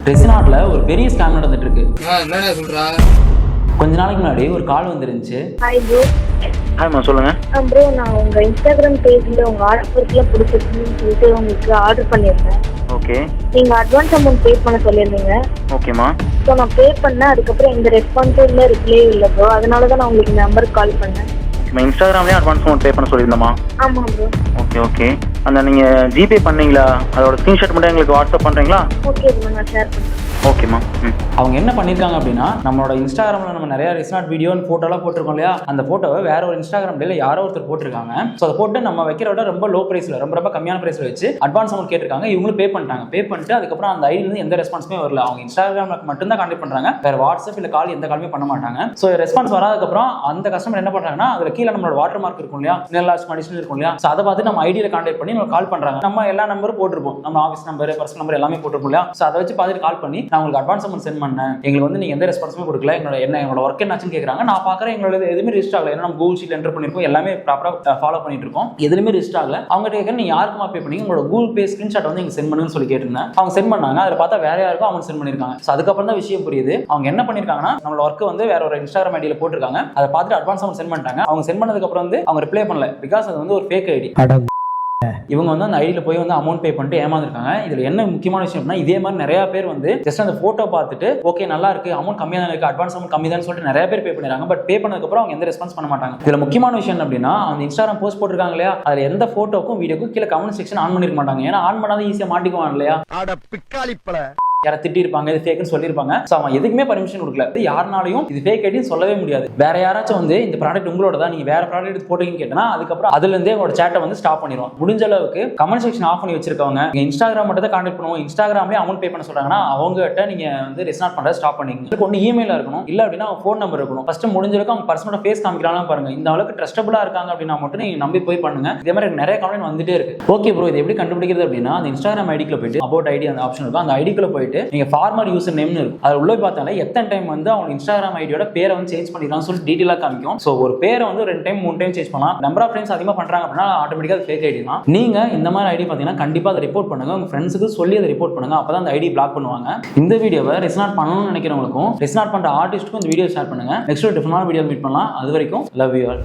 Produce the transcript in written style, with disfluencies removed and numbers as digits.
ரெசினாட்ல ஒரு பெரிய ஸ்கேம் நடந்துட்டு இருக்கு. என்னடா சொல்றா? கொஞ்ச நாளைக்கு முன்னாடி ஒரு கால் வந்துருந்துச்சு. Hi bro. ஹாய்மா, சொல்லுங்க. ப்ரோ, நான் உங்க இன்ஸ்டாகிராம் பேஜ்ல உங்க ஆர்ட் ஒர்க்லாம் பிடிச்சிருக்குன்னு சொல்லிட்டு உங்களுக்கு ஆர்டர் பண்ணியிருந்தேன். ஓகே. நீங்க அட்வான்ஸ் அமௌண்ட் பே பண்ண சொல்லியிருந்தீங்க. ஓகேமா. ஸோ நான் பே பண்ணேன். அதுக்கப்புறம் எந்த ரெஸ்பான்ஸும் இல்லை, ரிப்ளே இல்லை ப்ரோ. அதனால தான் நான் உங்களுக்கு இந்த நம்பருக்கு கால் பண்ணேன். நம்ம இன்ஸ்டாகிராம்லேயே அட்வான்ஸ் அமௌண்ட் பே பண்ண சொல்லியிருந்தோமா? ஆமாம் ப்ரோ. ஓகே. அந்த நீங்கள் ஜிபே பண்ணீங்களா? அதோட ஸ்க்ரீன்ஷாட் மட்டும் எங்களுக்கு வாட்ஸ்அப் பண்ணுறீங்களா? ஓகே ப்ரோ, நான் ஷேர் பண்ணுறேன். ஓகேம்மா. அவங்க என்ன பண்ணியிருக்காங்க அப்படின்னா, நம்மளோட இன்ஸ்டாகிராமில் நம்ம நிறைய ரெசினாட் வீடியோ ஃபோட்டோலாம் போட்டிருக்கோம் இல்லையா, அந்த ஃபோட்டோவை வேற ஒரு இன்ஸ்டாகிராம் டேல யாரோ ஒருத்தர் போட்டிருக்காங்க. ஸோ அதை போட்டு நம்ம வைக்கிற விட ரொம்ப லோ ப்ரைஸில், ரொம்ப கம்மியான ப்ரைஸில் வச்சு அட்வான்ஸ் அமௌண்ட் கேட்டிருக்காங்க. இவங்களும் பே பண்ணிட்டாங்க. பே பண்ணிட்டு அதுக்கப்புறம் அந்த ஐடியிலேருந்து எந்த ரெஸ்பான்ஸுமே வரல. அவங்க இன்ஸ்டாகிராமில் மட்டும்தான் கான்டெக்ட் பண்ணுறாங்க, வேற வாட்ஸ்அப் இல்லை கால் எந்த காலுமே பண்ண மாட்டாங்க. ஸோ ரெஸ்பான்ஸ் வராதுக்கப்புறம் அந்த கஸ்டமர் என்ன பண்ணுறாங்கன்னா, அதில் கீழே நம்மளோட வாட்டர் மார்க் இருக்கும் இல்லையா, நெல்லாஸ் அடிஷனல் இருக்கும் இல்லையா, ஸோ அதை பார்த்து நம்ம ஐடியில் கான்டெக்ட் பண்ணி நம்ம கால் பண்ணுறாங்க. நம்ம எல்லா நம்பரும் போட்டிருப்போம், நம்ம ஆஃபீஸ் நம்பர், பர்சனல் நம்பர் எல்லாமே போட்டிருப்போம் இல்லையா. ஸோ அதை வச்சு பார்த்துட்டு கால் பண்ணி, நான் உங்களுக்கு அட்வான்ஸ் அமௌண்ட் சென்ட் பண்ணேன், எங்களுக்கு வந்து நீங்க எந்த ரெஸ்பான்ஸுமே கொடுக்கல, என்னோட ஒர்க் என்னாச்சுன்னு கேட்குறாங்க. நான் பார்க்குறேன் எங்களோட எதுவுமே ரிஜிஸ்டர் ஆகல. ஏன்னா நம்ம கூகுள் ஷீட் என்டர் பண்ணிருக்கோம், எல்லாமே ப்ராப்பராக ஃபாலோ பண்ணிட்டு இருக்கோம், எதுவுமே ரிஜிஸ்டர் ஆகல. அவங்க கேட்குறேன், நீங்க யாருக்குமா பே பண்ணீங்க, உங்களோட கூகுள் பே ஸ்கிரீன்ஷாட் வந்து நீங்க சென்ட் பண்ணுன்னு சொல்லி கேட்டிருந்தேன். அவங்க சென்ட் பண்ணாங்க. அதில் பார்த்தா வேற யாருக்கும் அவங்க சென்ட் பண்ணிருக்காங்க. ஸோ அதுக்கப்புறம் தான் விஷயம் புரியுது. அவங்க என்ன பண்ணிருக்காங்கன்னா, நம்மளோட ஒர்க் வந்து வேற ஒரு இன்ஸ்டாகிராம் ஐடியில போட்டிருக்காங்க. அதை பார்த்துட்டு அட்வான்ஸ் அமௌண்ட் சென்ட் பண்ணிட்டாங்க. அவங்க சென்ட் பண்ணதுக்கு அப்புறம் வந்து அவங்க ரிப்ளை பண்ணல, பிகாஸ் அது வந்து ஒரு ஃபேக் ஐடி. இவங்க வந்து அந்த ஐடியில் போய் வந்து அமௌண்ட் பே பண்ணிட்டு ஏமாந்துருக்காங்க. இதுல என்ன முக்கியமான விஷயம் அப்படின்னா, இதே மாதிரி நிறைய பேர் வந்து ஜஸ்ட் அந்த போட்டோ பார்த்துட்டு ஓகே நல்லா இருக்கு, அமௌண்ட் கம்மியாக தான் இருக்கு, அட்வான்ஸ் அமௌண்ட் கம்மி தான் சொல்லிட்டு நிறைய பேர் பே பண்ணிடுறாங்க. பட் பே பண்ணதுக்கப்புறம் அவங்க எந்த ரெஸ்பான்ஸ் பண்ண மாட்டாங்க. இதுல முக்கியமான விஷயம் அப்படின்னா, அந்த இன்ஸ்டாகிராம் போஸ்ட் போட்டிருக்காங்க இல்லையா, அதுல எந்த போட்டோக்கும் வீடியோக்கும் கீழே கமெண்ட் செக்ஷன் ஆன் பண்ணிருக்க மாட்டாங்க. ஏன்னா ஆன் பண்ணாதான் ஈஸியாக மாட்டிக்குவாங்க இல்லையா, யாரை திட்டி இருப்பாங்க, இது ஃபேக்னு சொல்லியிருப்பாங்க. ஸோ அவன் எதுக்குமே பர்மிஷன் கொடுக்கல. யாருனாலையும் இது ஃபேக் ஐடின்னு சொல்லவே முடியாது. வேற யாராச்சும் வந்து இந்த ப்ராடக்ட் உங்களோட தான், நீங்க வேற ப்ராடக்ட் எடுத்து போட்டீங்கன்னு கேட்டா அதுக்கப்புறம் அதுல இருந்தே உங்களோட சேட்டை வந்து ஸ்டாப் பண்ணிடுவோம். முடிஞ்ச அளவுக்கு கமெண்ட் செக்ஷன் ஆஃப் பண்ணி வச்சிருக்கவங்க, இன்ஸ்டாகிராம் மட்டும் தான் கான்டெக்ட் பண்ணுவோம், இன்ஸ்டாகிராம்லேயே அமௌண்ட் பே பண்ண சொல்றாங்கன்னா அவங்ககிட்ட நீங்க வந்து ரெஸ்பான்ஸ் பண்றத ஸ்டாப் பண்ணிங்க. ஒன்று இமெயில இருக்கணும், இல்ல அப்படின்னா அவங்க ஃபோன் நம்பர் இருக்கணும். ஃபர்ஸ்ட் முடிஞ்ச அளவுக்கு அவங்க பர்சனோட ஃபேஸ் காமிக்கிறாங்க பாருங்க. இந்த அளவுக்கு ட்ரஸ்டபுளா இருக்காங்க அப்படின்னா மட்டும் நீங்க நம்பி போய் பண்ணுங்க. இதே மாதிரி நிறைய கமெண்ட் வந்துட்டே இருக்கு. ஓகே ப்ரோ, இது எப்படி கண்டுபிடிக்கிறது அப்படின்னா, அந்த இன்ஸ்டாகிராம் ஐடிக்குள்ள போயிட்டு அபவுட் ஐடி அந்த ஆப்ஷன் இருக்கும், அந்த ஐடிக்குள்ள போயிட்டு நீங்க ஃபார்மர் யூசர் நேம்னு இருக்கும். அது உள்ள பார்த்தாலே எத்தனை டைம் வந்து அவங்க இன்ஸ்டாகிராம் ஐடியோட பேரை வந்து சேஞ்ச் பண்ணிடலாம் சொல்லி டீடைலா காமிக்கும். சோ ஒரு பேரை வந்து 2 டைம் 3 டைம் சேஞ்ச் பண்ணலாம். நம்பர் ஆஃப் டைம்ஸ் அதிகமா பண்றாங்க அப்படின்னா ஆட்டோமேட்டிக்கா அது ஃபேக் ஐடி தான். நீங்க இந்த மாதிரி ஐடி பாத்தீங்கன்னா கண்டிப்பா அதை ரிப்போர்ட் பண்ணுங்க, உங்க ஃப்ரெண்ட்ஸுக்கு சொல்லி அதை ரிப்போர்ட் பண்ணுங்க. அப்பதான் அந்த ஐடி பிளாக் பண்ணுவாங்க. இந்த வீடியோவை ரெஸ்னாட் பண்ணணும்னு நினைக்கிறவங்களுக்கும் ரெஸ்னாட் பண்ற ஆர்டிஸ்ட்டுக்கும் இந்த வீடியோ ஷேர் பண்ணுங்க. நெக்ஸ்ட் டிஃபரெண்டான வீடியோ மீட் பண்ணலாம். அது வரைக்கும் லவ் யூ ஆல்.